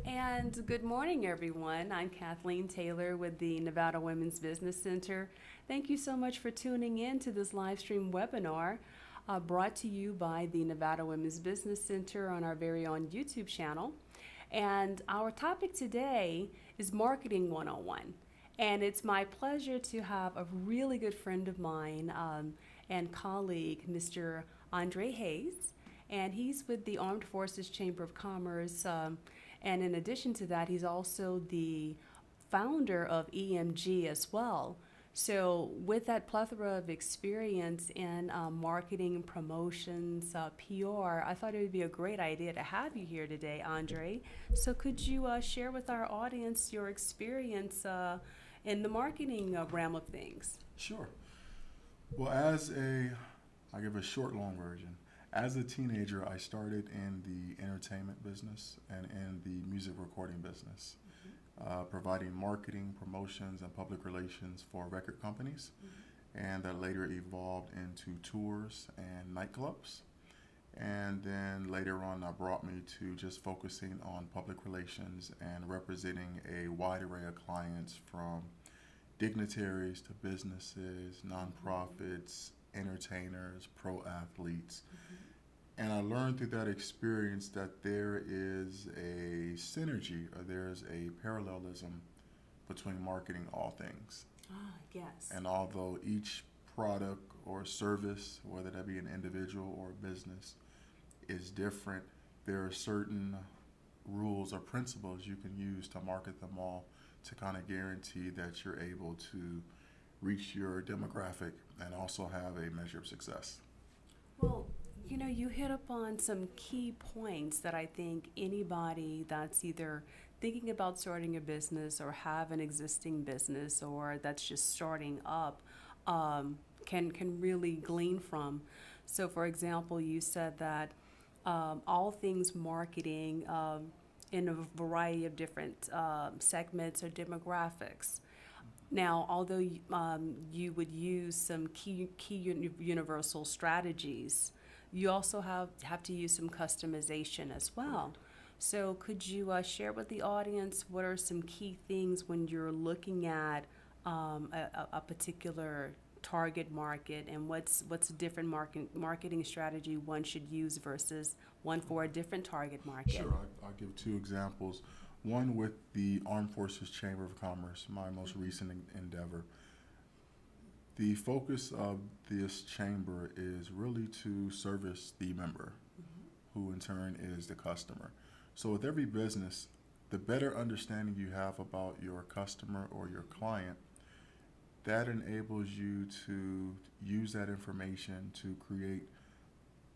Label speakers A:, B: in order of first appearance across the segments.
A: And good morning, everyone. I'm Kathleen Taylor with the Nevada Women's Business Center. Thank you so much for tuning in to this live stream webinar brought to you by the Nevada Women's Business Center on our very own YouTube channel. And our topic today is Marketing 101. And it's my pleasure to have a really good friend of mine and colleague, Mr. Andre Hayes. And he's with the Armed Forces Chamber of Commerce. And in addition to that, he's also the founder of EMG as well. So with that plethora of experience in marketing, promotions, PR, I thought it would be a great idea to have you here today, Andre. So could you share with our audience your experience in the marketing realm of things?
B: Sure. Well, I give a short, long version. As a teenager, I started in the entertainment business and in the music recording business, providing marketing, promotions, and public relations for record companies. And that later evolved into tours and nightclubs. And then later on, that brought me to just focusing on public relations and representing a wide array of clients from dignitaries to businesses, nonprofits, entertainers, pro athletes. And I learned through that experience that there is a synergy or there's a parallelism between marketing all things.
A: Ah, yes.
B: And although each product or service, whether that be an individual or a business, is different, there are certain rules or principles you can use to market them all to kind of guarantee that you're able to reach your demographic and also have a measure of success.
A: Well, you hit upon some key points that I think anybody that's either thinking about starting a business or have an existing business or that's just starting up can really glean from. So, for example, you said that all things marketing in a variety of different segments or demographics. Now, although you would use some key universal strategies, you also have to use some customization as well. So could you share with the audience what are some key things when you're looking at a particular target market and what's a different marketing strategy one should use versus one for a different target market?
B: Sure, I'll give two examples. One with the Armed Forces Chamber of Commerce, my most recent endeavor. The focus of this chamber is really to service the member, who in turn is the customer. So with every business, the better understanding you have about your customer or your client, that enables you to use that information to create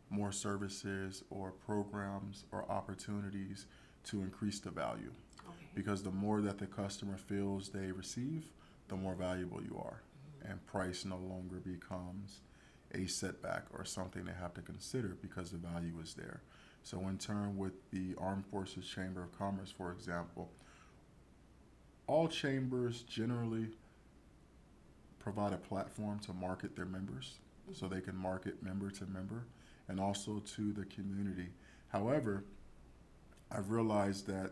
B: more services or programs or opportunities to increase the value.
A: Okay.
B: Because the more that the customer feels they receive, the more valuable you are. And price no longer becomes a setback or something they have to consider because the value is there. So in turn with the Armed Forces Chamber of Commerce, for example, all chambers generally provide a platform to market their members so they can market member to member and also to the community. However, I've realized that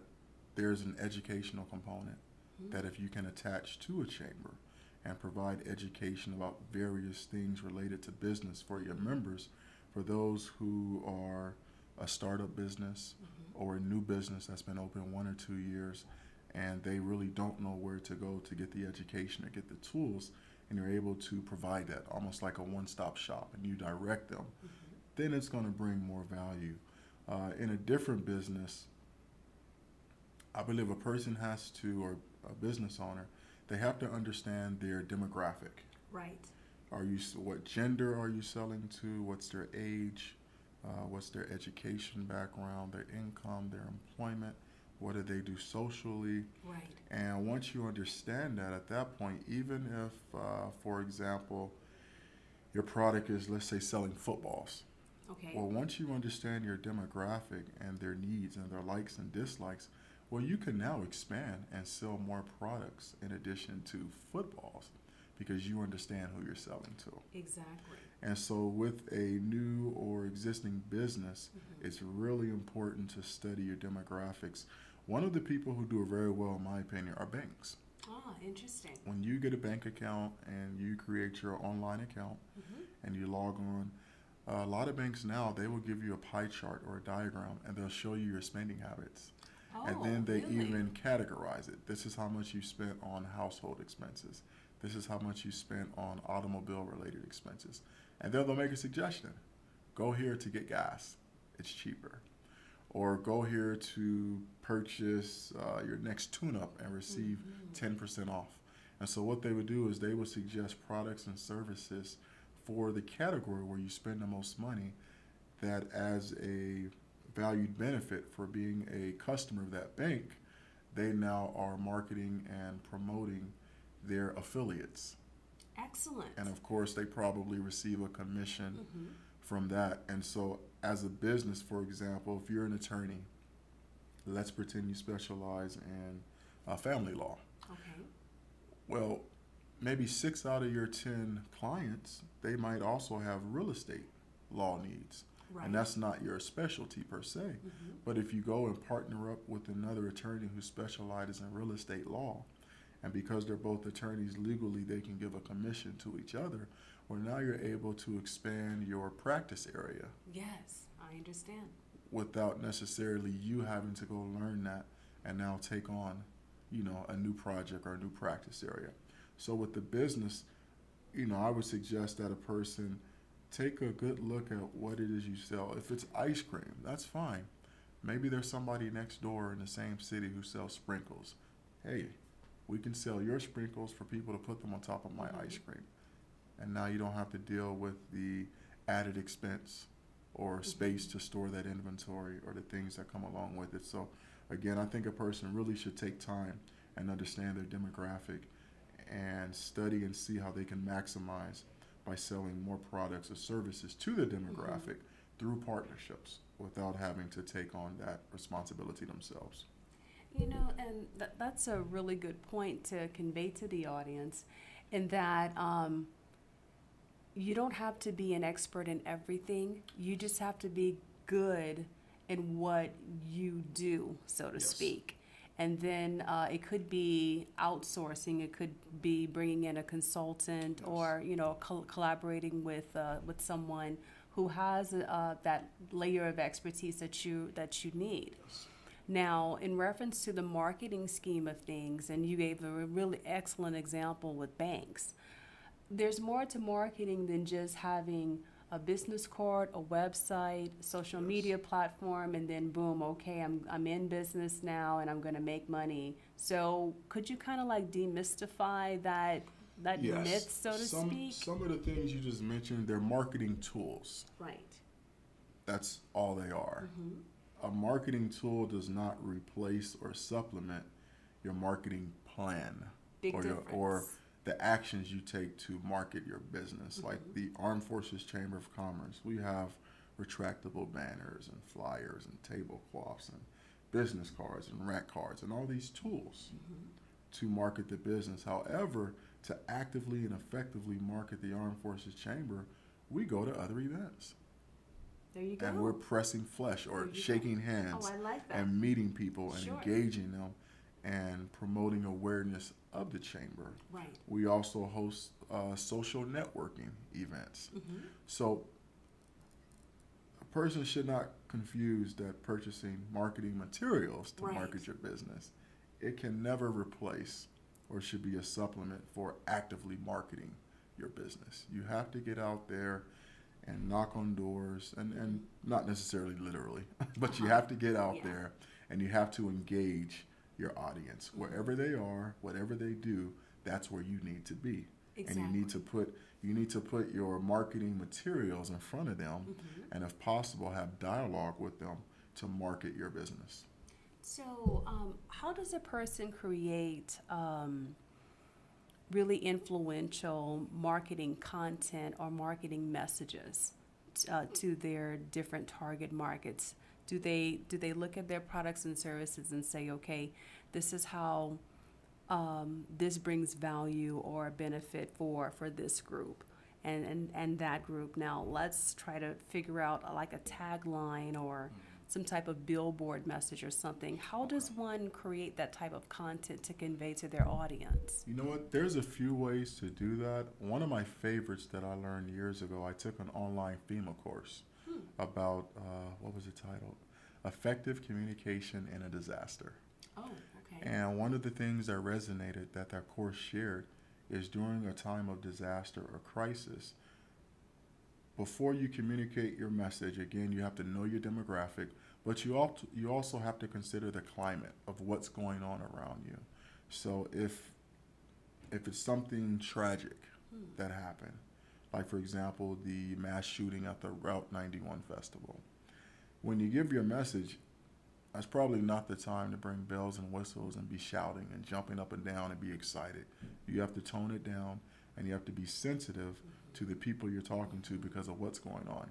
B: there's an educational component that if you can attach to a chamber and provide education about various things related to business for your members, for those who are a startup business or a new business that's been open 1 or 2 years and they really don't know where to go to get the education or get the tools, and you're able to provide that almost like a one-stop shop and you direct them, then it's going to bring more value. In a different business, I believe a person has to, or a business owner, they have to understand their demographic.
A: Right.
B: What gender are you selling to? What's their age? What's their education background, their income, their employment? What do they do socially?
A: Right.
B: And once you understand that, at that point, even if, for example, your product is, let's say, selling footballs.
A: Okay.
B: Well, once you understand your demographic and their needs and their likes and dislikes, well, you can now expand and sell more products in addition to footballs because you understand who you're selling to.
A: Exactly.
B: And so with a new or existing business, it's really important to study your demographics. One of the people who do it very well, in my opinion, are banks.
A: Ah, interesting.
B: When you get a bank account and you create your online account
A: Mm-hmm.
B: and you log on, a lot of banks now, they will give you a pie chart or a diagram and they'll show you your spending habits. And
A: Oh,
B: then they
A: really?
B: even categorize it. This is how much you spent on household expenses. This is how much you spent on automobile related expenses. And then they'll make a suggestion. Go here to get gas. It's cheaper. Or go here to purchase your next tune-up and receive
A: Mm-hmm.
B: 10% off. And so what they would do is they would suggest products and services for the category where you spend the most money, that as a valued benefit for being a customer of that bank, they now are marketing and promoting their affiliates.
A: Excellent.
B: And of course, they probably receive a commission
A: Mm-hmm.
B: from that. And so, as a business, for example, if you're an attorney, let's pretend you specialize in family law.
A: Okay.
B: Well, maybe 6 out of your 10 clients, they might also have real estate law needs.
A: Right.
B: And that's not your specialty per se.
A: Mm-hmm.
B: But if you go and partner up with another attorney who specializes in real estate law, and because they're both attorneys legally, they can give a commission to each other, well, now you're able to expand your practice area
A: Yes, I understand.
B: without necessarily you having to go learn that and now take on, a new project or a new practice area. So with the business, I would suggest that a person take a good look at what it is you sell. If it's ice cream, that's fine. Maybe there's somebody next door in the same city who sells sprinkles. Hey, we can sell your sprinkles for people to put them on top of my
A: Mm-hmm.
B: ice cream. And now you don't have to deal with the added expense or
A: Mm-hmm.
B: space to store that inventory or the things that come along with it. So again, I think a person really should take time and understand their demographic and study and see how they can maximize by selling more products or services to the demographic through partnerships without having to take on that responsibility themselves.
A: And that's a really good point to convey to the audience, in that you don't have to be an expert in everything. You just have to be good in what you do, so to
B: Yes.
A: speak. And then it could be outsourcing. It could be bringing in a consultant,
B: Yes.
A: or collaborating with someone who has that layer of expertise that you need.
B: Yes.
A: Now, in reference to the marketing scheme of things, and you gave a really excellent example with banks, there's more to marketing than just having a business card, a website, social
B: Yes.
A: media platform, and then boom, okay, I'm in business now and I'm going to make money. So, could you kind of like demystify that
B: Yes.
A: myth, so to speak?
B: Some of the things you just mentioned, they're marketing tools.
A: Right.
B: That's all they are.
A: Mm-hmm.
B: A marketing tool does not replace or supplement your marketing plan
A: Big
B: or
A: difference.
B: or the actions you take to market your business.
A: Mm-hmm.
B: Like the Armed Forces Chamber of Commerce, we have retractable banners and flyers and tablecloths and business cards and rack cards and all these tools
A: Mm-hmm.
B: to market the business. However, to actively and effectively market the Armed Forces Chamber, we go to other events.
A: There you go.
B: And we're pressing flesh or
A: There you go.
B: shaking hands
A: Oh, I like that.
B: and meeting people and
A: Sure.
B: engaging them and promoting awareness of the chamber.
A: Right.
B: We also host social networking events.
A: Mm-hmm.
B: So a person should not confuse that purchasing marketing materials to
A: Right.
B: market your business. It can never replace or should be a supplement for actively marketing your business. You have to get out there and knock on doors, and not necessarily literally, but you have to get out
A: Yeah.
B: there and you have to engage your audience. Wherever they are, whatever they do, that's where you need to be.
A: Exactly.
B: And you need to put your marketing materials in front of them,
A: Mm-hmm.
B: and if possible have dialogue with them to market your business.
A: So, how does a person create really influential marketing content or marketing messages to their different target markets? Do they look at their products and services and say, okay, this is how this brings value or benefit for this group and that group? Now let's try to figure out like a tagline or some type of billboard message or something. How does one create that type of content to convey to their audience?
B: You know what? There's a few ways to do that. One of my favorites that I learned years ago, I took an online FEMA course about, what was it titled? Effective Communication in a Disaster.
A: Oh, okay.
B: And one of the things that resonated that course shared is during a time of disaster or crisis, before you communicate your message, again, you have to know your demographic, but you also have to consider the climate of what's going on around you. So if it's something tragic that happened, like for example, the mass shooting at the Route 91 festival, when you give your message, that's probably not the time to bring bells and whistles and be shouting and jumping up and down and be excited. You have to tone it down, and you have to be sensitive to the people you're talking to because of what's going on.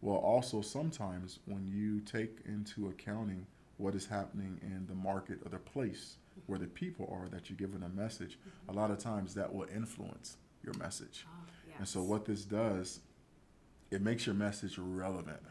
B: Well, also sometimes when you take into accounting what is happening in the market or the place where the people are that you're giving a message, a lot of times that will influence your message.
A: Oh, yes.
B: And so what this does, it makes your message relevant,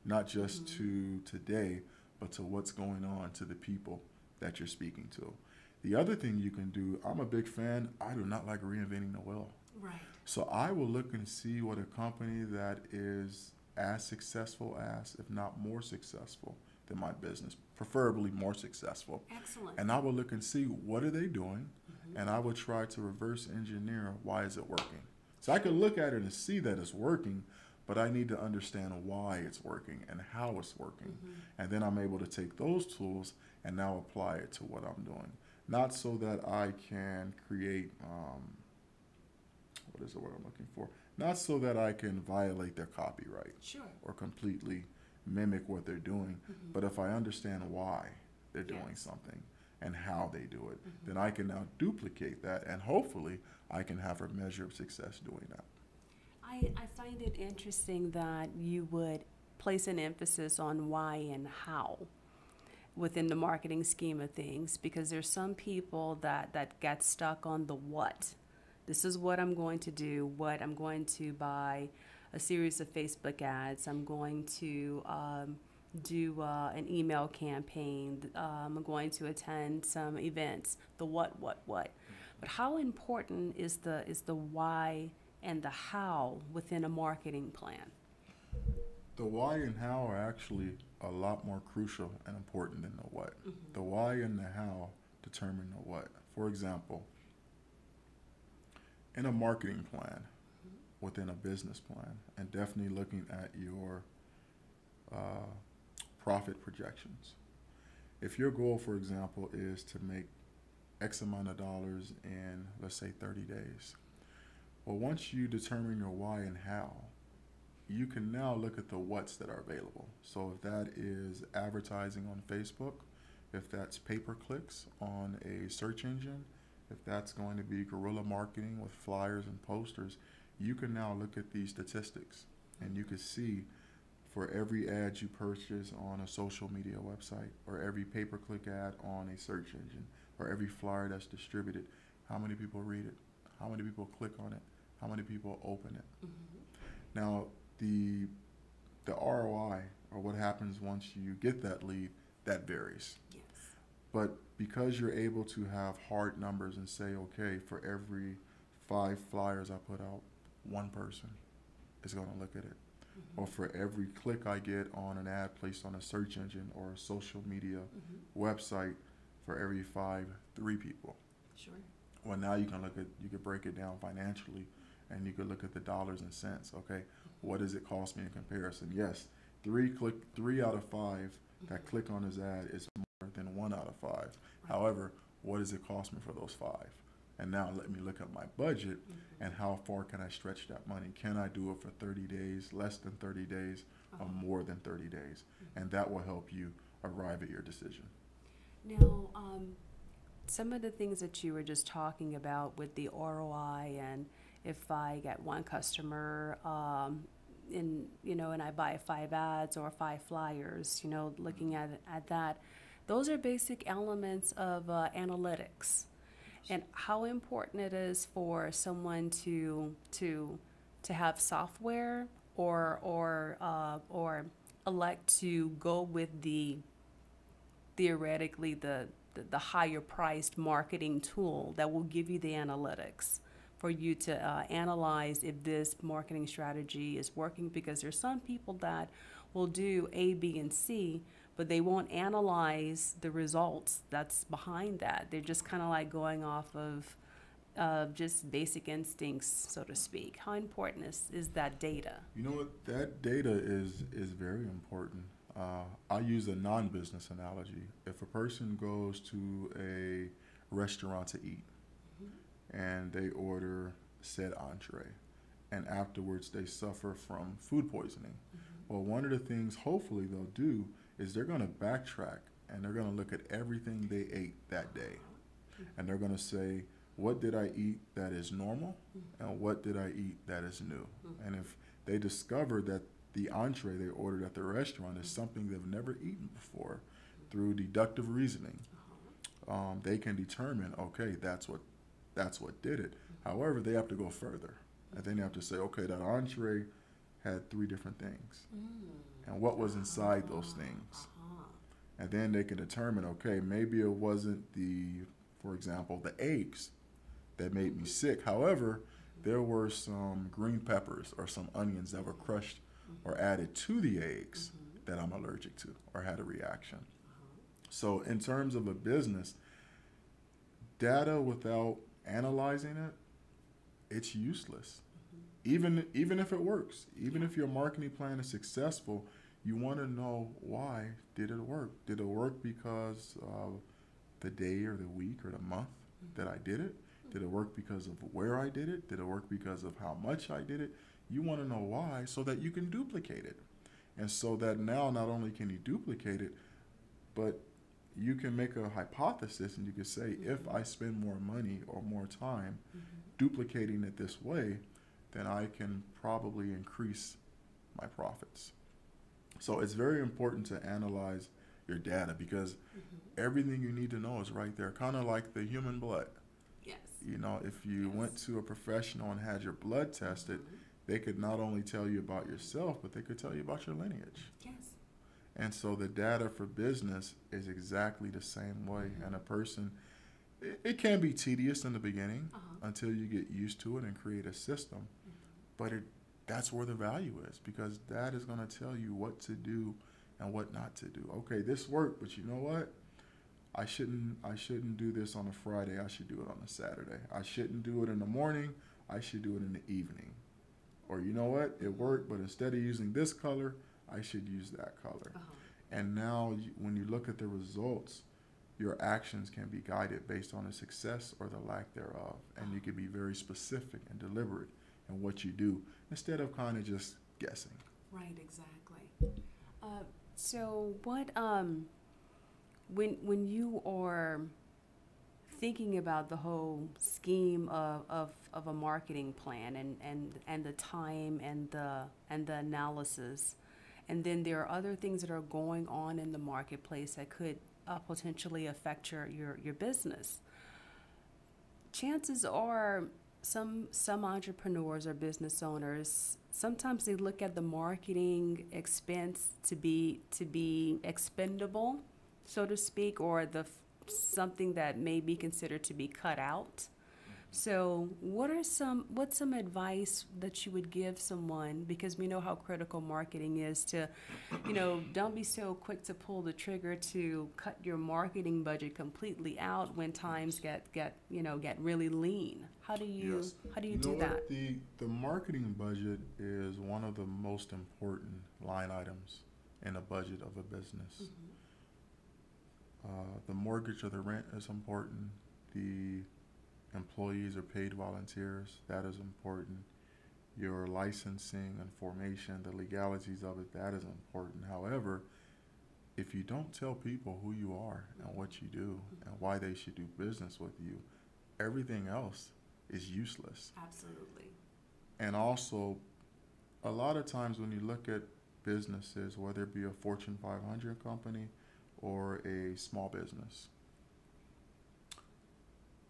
B: not just to today, but to what's going on to the people that you're speaking to. The other thing you can do, I'm a big fan, I do not like reinventing the wheel.
A: Right.
B: So I will look and see what a company that is as successful as, if not more successful than my business, preferably more successful.
A: Excellent.
B: And I will look and see what are they doing, and I will try to reverse engineer why is it working. So I can look at it and see that it's working, but I need to understand why it's working and how it's working. And then I'm able to take those tools and now apply it to what I'm doing. Not so that I can create, what is the word I'm looking for? Not so that I can violate their copyright
A: Sure.
B: or completely mimic what they're doing, but if I understand why they're doing
A: Yes.
B: something and how they do it, then I can now duplicate that, and hopefully I can have a measure of success doing that.
A: I find it interesting that you would place an emphasis on why and how within the marketing scheme of things, because there's some people that get stuck on the what. This is what I'm going to do, what I'm going to buy a series of Facebook ads, I'm going to do an email campaign, I'm going to attend some events, the what. But how important is the why and the how within a marketing plan?
B: The why and how are actually a lot more crucial and important than the what. The why and the how determine the what. For example, in a marketing plan, within a business plan, and definitely looking at your profit projections. If your goal, for example, is to make X amount of dollars in, let's say, 30 days, well, once you determine your why and how, you can now look at the what's that are available. So if that is advertising on Facebook, if that's pay-per-clicks on a search engine, if that's going to be guerrilla marketing with flyers and posters, you can now look at these statistics and you can see for every ad you purchase on a social media website or every pay-per-click ad on a search engine or every flyer that's distributed, how many people read it, how many people click on it, how many people open it. Now, the ROI, or what happens once you get that lead, that varies.
A: Yes.
B: But because you're able to have hard numbers and say, okay, for every 5 flyers I put out, one person is going to look at it. Or for every click I get on an ad placed on a search engine or a social media website, for every 5, 3 people.
A: Sure.
B: Well, now you can break it down financially, and you could look at the dollars and cents. Okay, what does it cost me in comparison? Yes, 3 out of 5 that click on this ad is more than 1 out of 5. However, what does it cost me for those 5? And now let me look at my budget and how far can I stretch that money? Can I do it for 30 days, less than 30 days, or more than 30 days? And that will help you arrive at your decision.
A: Now, some of the things that you were just talking about with the ROI, and if I get one customer, and I buy 5 ads or 5 flyers, looking at that, those are basic elements of analytics, and how important it is for someone to have software or elect to go with the theoretically the higher priced marketing tool that will give you the analytics for you to analyze if this marketing strategy is working, because there's some people that will do A, B, and C, but they won't analyze the results that's behind that. They're just kind of like going off of just basic instincts, so to speak. How important is that data?
B: You know what? That data is very important. I'll use a non-business analogy. If a person goes to a restaurant to eat and they order said entree, and afterwards they suffer from food poisoning, well, one of the things hopefully they'll do is they're going to backtrack and they're going to look at everything they ate that day, and they're going to say, what did I eat that is normal, and what did I eat that is new? And if they discover that the entree they ordered at the restaurant is something they've never eaten before, through deductive reasoning, they can determine, okay, that's what did it. However, they have to go further, and then they have to say, okay, that entree had 3 different things, and what was inside those things, and then they can determine, okay, maybe it wasn't for example, the eggs that made me sick. However, there were some green peppers or some onions that were crushed or added to the eggs that I'm allergic to or had a reaction. So in terms of a business, data without analyzing it, it's useless. Even if it works, even if your marketing plan is successful, you want to know, why did it work? Did it work because of the day or the week or the month that I did it? Did it work because of where I did it? Did it work because of how much I did it? You want to know why, so that you can duplicate it. And so that now not only can you duplicate it, but you can make a hypothesis, and you can say, if I spend more money or more time duplicating it this way, then I can probably increase my profits. So it's very important to analyze your data, because everything you need to know is right there, kind of like the human blood.
A: Yes.
B: You know, if you went to a professional and had your blood tested, they could not only tell you about yourself, but they could tell you about your lineage.
A: Yes.
B: And so the data for business is exactly the same way. And a person, it can be tedious in the beginning until you get used to it and create a system. But that's where the value is, because that is going to tell you what to do and what not to do. Okay, this worked, but you know what? I shouldn't do this on a Friday. I should do it on a Saturday. I shouldn't do it in the morning. I should do it in the evening. Or you know what? It worked, but instead of using this color, I should use that color. And now when you look at the results, your actions can be guided based on the success or the lack thereof. And you can be very specific and deliberate in what you do, instead of kind of just guessing.
A: Right, exactly. So what when you are thinking about the whole scheme of a marketing plan, and the time and the analysis, and then there are other things that are going on in the marketplace that could potentially affect your business. Chances are some entrepreneurs or business owners, sometimes they look at the marketing expense to be expendable, so to speak, or something that may be considered to be cut out. So what's some advice that you would give someone, because we know how critical marketing is, to, don't be so quick to pull the trigger to cut your marketing budget completely out when times get really lean. How do you do that?
B: The marketing budget is one of the most important line items in a budget of a business. The mortgage or the rent is important. The employees or paid volunteers, that is important. Your licensing and formation, the legalities of it, that is important. However, if you don't tell people who you are and what you do and why they should do business with you, everything else is useless.
A: Absolutely.
B: And also, a lot of times when you look at businesses, whether it be a Fortune 500 company or a small business,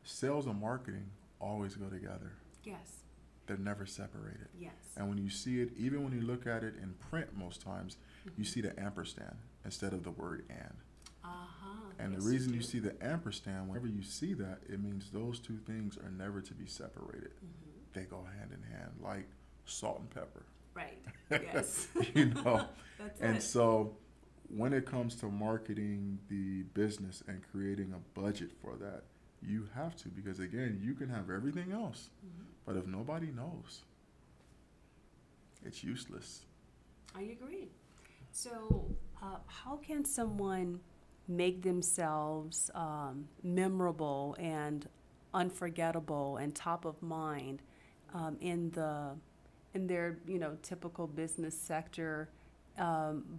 B: sales and marketing always go together.
A: Yes.
B: They're never separated.
A: Yes.
B: And when you see it, even when you look at it in print most times, you see the ampersand instead of the word and.
A: Uh-huh.
B: And
A: Yes,
B: the reason you
A: do.
B: see the ampersand, whenever you see that, it means those two things are never to be separated. They go hand in hand, like salt and pepper.
A: Right. Yes.
B: You know?
A: That's
B: And
A: it.
B: so when it comes to marketing the business and creating a budget for that, you have to, because again, you can have everything else, but if nobody knows, it's useless.
A: I agree. So, how can someone make themselves memorable and unforgettable and top of mind in their typical business sector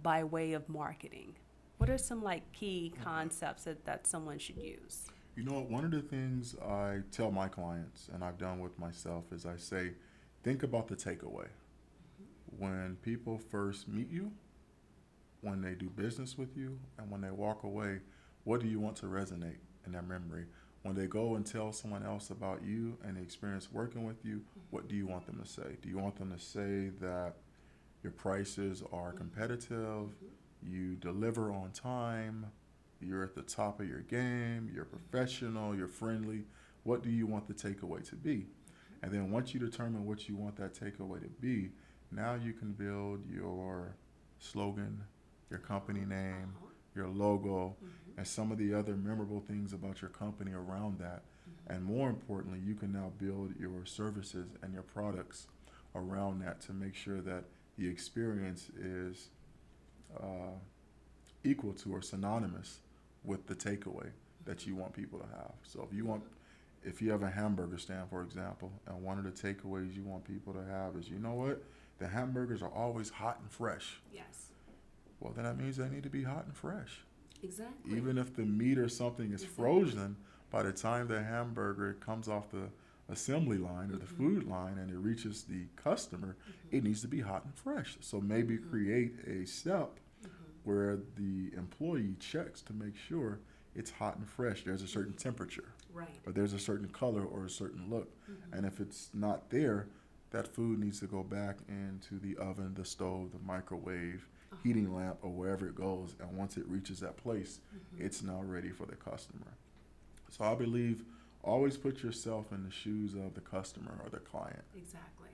A: by way of marketing? What are some like key concepts that someone should use?
B: You know what? One of the things I tell my clients, and I've done with myself, is I say, think about the takeaway. When people first meet you, when they do business with you, and when they walk away, what do you want to resonate in their memory? When they go and tell someone else about you and the experience working with you, what do you want them to say? Do you want them to say that your prices are competitive, you deliver on time, you're at the top of your game, you're professional, you're friendly? What do you want the takeaway to be? And then once you determine what you want that takeaway to be, now you can build your slogan, your company name, your logo, and some of the other memorable things about your company around that. And more importantly, you can now build your services and your products around that to make sure that the experience is equal to or synonymous with the takeaway that you want people to have. So if you have a hamburger stand, for example, and one of the takeaways you want people to have is, you know what, the hamburgers are always hot and fresh.
A: Yes.
B: Well, then that means they need to be hot and fresh.
A: Exactly.
B: Even if the meat or something is frozen, by the time the hamburger comes off the assembly line or the food line and it reaches the customer, it needs to be hot and fresh. So maybe create a step where the employee checks to make sure it's hot and fresh. There's a certain temperature,
A: Right.
B: or there's a certain color or a certain look. And if it's not there, that food needs to go back into the oven, the stove, the microwave, heating lamp, or wherever it goes. And once it reaches that place, it's now ready for the customer. So I believe always put yourself in the shoes of the customer or the client.
A: Exactly.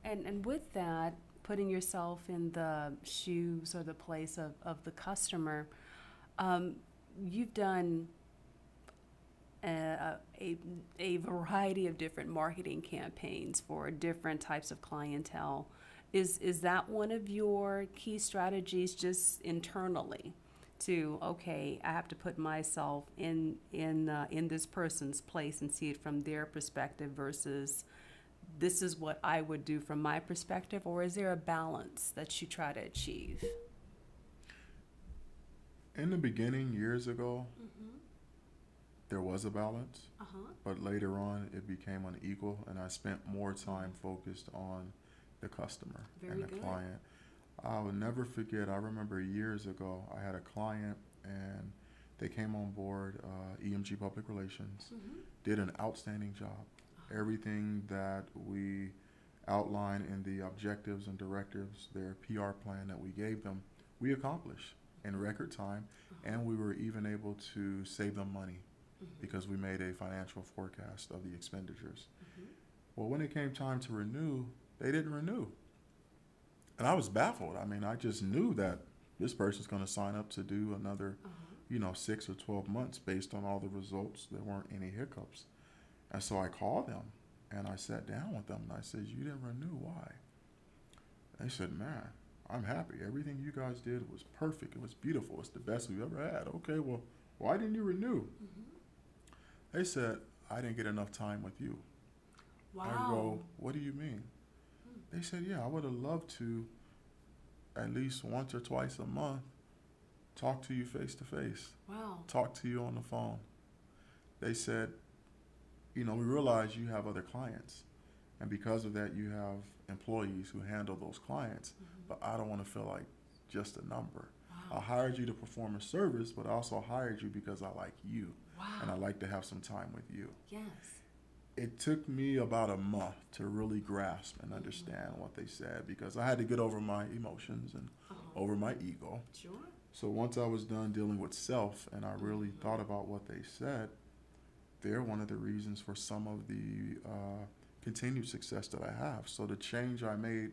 A: And with that, putting yourself in the shoes or the place of the customer, you've done a variety of different marketing campaigns for different types of clientele. Is that one of your key strategies, just internally, to okay, I have to put myself in this person's place and see it from their perspective versus this is what I would do from my perspective, or is there a balance that you try to achieve?
B: In the beginning, years ago, there was a balance, but later on it became unequal, and I spent more time focused on the customer
A: Very
B: and the
A: good.
B: client. I will never forget, I remember years ago, I had a client and they came on board, EMG Public Relations, did an outstanding job. Everything that we outlined in the objectives and directives, their PR plan that we gave them, we accomplished in record time, and we were even able to save them money because we made a financial forecast of the expenditures. Well, when it came time to renew, they didn't renew. And I was baffled. I mean, I just knew that this person's going to sign up to do another, 6 or 12 months based on all the results. There weren't any hiccups. And so I called them and I sat down with them and I said, you didn't renew, why? They said, man, I'm happy. Everything you guys did was perfect. It was beautiful. It's the best we've ever had. Okay, well, why didn't you renew? They said, I didn't get enough time with you.
A: Wow.
B: I go, what do you mean? They said, yeah, I would have loved to at least once or twice a month talk to you face to face,
A: Wow.
B: talk to you on the phone. They said, we realize you have other clients, and because of that, you have employees who handle those clients, but I don't want to feel like just a number.
A: Wow.
B: I hired you to perform a service, but I also hired you because I like you,
A: Wow.
B: and I like to have some time with you.
A: Yes.
B: It took me about a month to really grasp and understand what they said because I had to get over my emotions and over my ego.
A: Sure.
B: So once I was done dealing with self and I really thought about what they said, they're one of the reasons for some of the continued success that I have. So the change I made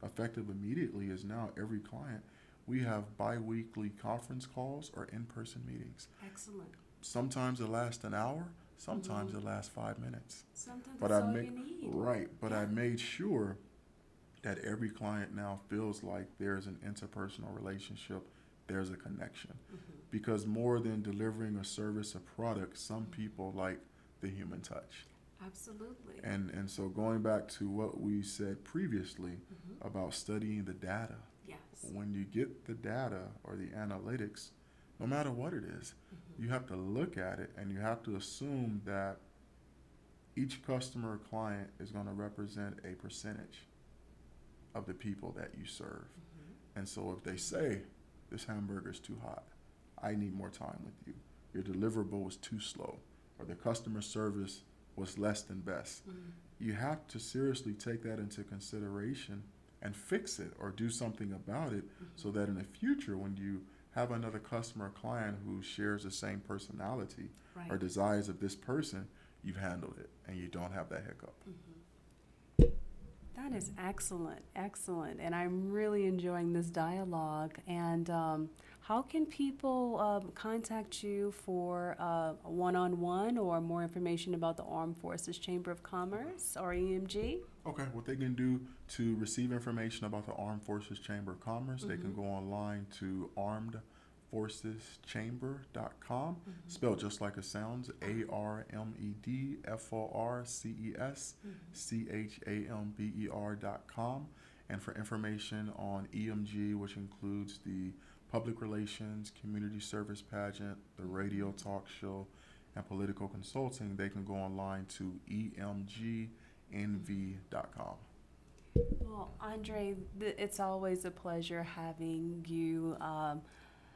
B: effective immediately is now every client, we have bi-weekly conference calls or in-person meetings.
A: Excellent.
B: Sometimes it lasts an hour, sometimes it lasts 5 minutes.
A: Sometimes
B: But
A: that's
B: I
A: all
B: make
A: you need.
B: right, but
A: Yeah.
B: I made sure that every client now feels like there's an interpersonal relationship, there's a connection. Because more than delivering a service or product, some people like the human touch.
A: Absolutely.
B: And so going back to what we said previously about studying the data,
A: Yes.
B: when you get the data or the analytics, no matter what it is, you have to look at it and you have to assume that each customer or client is going to represent a percentage of the people that you serve. And so if they say, this hamburger is too hot, I need more time with you, your deliverable was too slow, or the customer service was less than best, you have to seriously take that into consideration and fix it or do something about it so that in the future when you have another customer or client who shares the same personality
A: Right.
B: or desires of this person, you've handled it and you don't have that hiccup.
A: That is excellent, excellent. And I'm really enjoying this dialogue. And how can people contact you for one-on-one or more information about the Armed Forces Chamber of Commerce or EMG?
B: Okay, what they can do to receive information about the Armed Forces Chamber of Commerce, they can go online to armedforceschamber.com, spelled just like it sounds, ARMEDFORCESCHAMBER.com. And for information on EMG, which includes the public relations, community service pageant, the radio talk show, and political consulting, they can go online to EMGNV.com.
A: Well, Andre, it's always a pleasure having you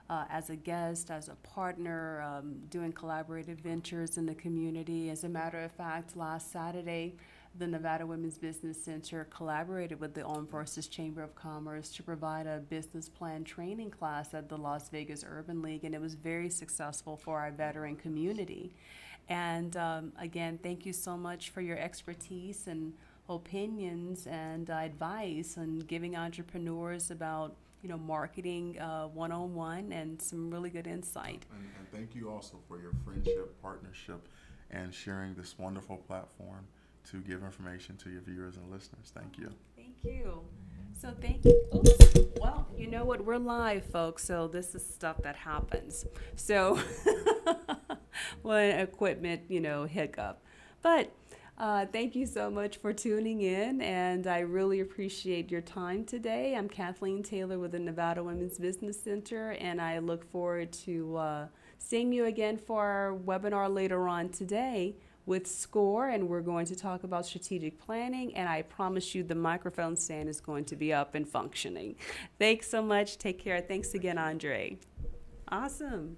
A: as a guest, as a partner, doing collaborative ventures in the community. As a matter of fact, last Saturday, the Nevada Women's Business Center collaborated with the Armed Forces Chamber of Commerce to provide a business plan training class at the Las Vegas Urban League, and it was very successful for our veteran community. And again, thank you so much for your expertise and opinions and advice on giving entrepreneurs about marketing one-on-one and some really good insight.
B: And thank you also for your friendship, partnership, and sharing this wonderful platform to give information to your viewers and listeners. Thank you.
A: Thank you. So thank you. Oops. Well, you know what? We're live, folks, so this is stuff that happens. So, well, equipment, hiccup. But thank you so much for tuning in, and I really appreciate your time today. I'm Kathleen Taylor with the Nevada Women's Business Center, and I look forward to seeing you again for our webinar later on today with SCORE, and we're going to talk about strategic planning, and I promise you the microphone stand is going to be up and functioning. Thanks so much. Take care. Thanks again, Andre. Awesome.